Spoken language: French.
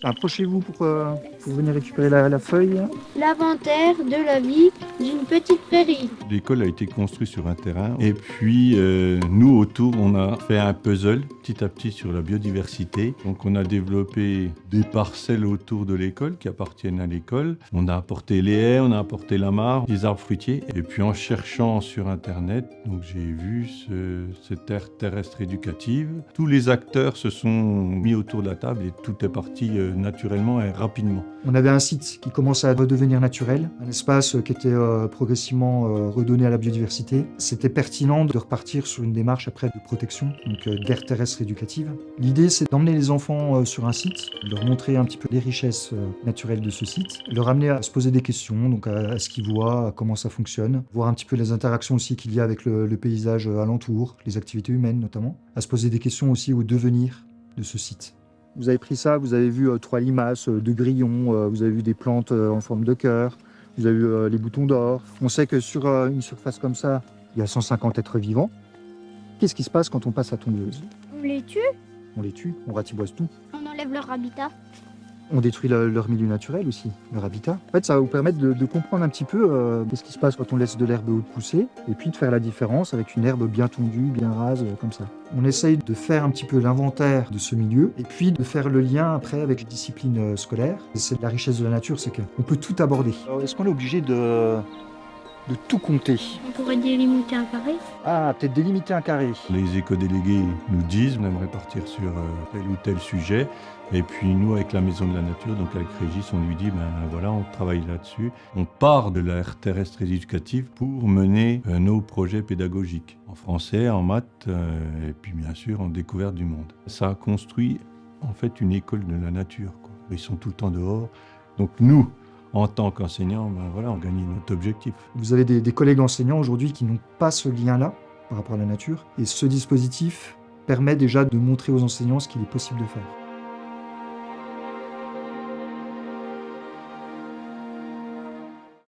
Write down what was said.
Approchez-vous pour venir récupérer la feuille. L'inventaire de la vie d'une petite prairie. L'école a été construite sur un terrain et puis nous autour on a fait un puzzle petit à petit sur la biodiversité. Donc on a développé des parcelles autour de l'école qui appartiennent à l'école. On a apporté les haies, on a apporté la mare, des arbres fruitiers. Et puis en cherchant sur internet, donc j'ai vu cette aire terrestre éducative. Tous les acteurs se sont mis autour de la table et tout est parti naturellement et rapidement. On avait un site qui commençait à redevenir naturel, un espace qui était progressivement redonné à la biodiversité. C'était pertinent de repartir sur une démarche après de protection, donc d'aire terrestre éducative. L'idée, c'est d'emmener les enfants sur un site, leur montrer un petit peu les richesses naturelles de ce site, leur amener à se poser des questions, donc à ce qu'ils voient, à comment ça fonctionne, voir un petit peu les interactions aussi qu'il y a avec le paysage alentour, les activités humaines notamment, à se poser des questions aussi au devenir de ce site. Vous avez pris ça, vous avez vu 3 limaces, 2 grillons, vous avez vu des plantes en forme de cœur, vous avez vu les boutons d'or. On sait que sur une surface comme ça, il y a 150 êtres vivants. Qu'est-ce qui se passe quand on passe à tondeuse? On les tue, On les tue, on ratiboise tout. on enlève leur habitat. On détruit leur milieu naturel aussi, leur habitat. En fait, ça va vous permettre de comprendre un petit peu ce qui se passe quand on laisse de l'herbe haute pousser, et puis de faire la différence avec une herbe bien tondue, bien rase, comme ça. On essaye de faire un petit peu l'inventaire de ce milieu, et puis de faire le lien après avec les disciplines scolaires. Et c'est la richesse de la nature, c'est qu'on peut tout aborder. Alors, est-ce qu'on est obligé de tout compter? On pourrait délimiter un carré. Ah, peut-être délimiter un carré. Les éco-délégués nous disent on aimerait partir sur tel ou tel sujet. Et puis nous, avec la Maison de la Nature, donc avec Régis, on lui dit, voilà, on travaille là-dessus. On part de l'aire terrestre éducative pour mener nos projets pédagogiques, en français, en maths, et puis bien sûr en découverte du monde. Ça a construit en fait une école de la nature, quoi. Ils sont tout le temps dehors. Donc nous, en tant qu'enseignants, voilà, on gagne notre objectif. Vous avez des collègues enseignants aujourd'hui qui n'ont pas ce lien-là par rapport à la nature. Et ce dispositif permet déjà de montrer aux enseignants ce qu'il est possible de faire.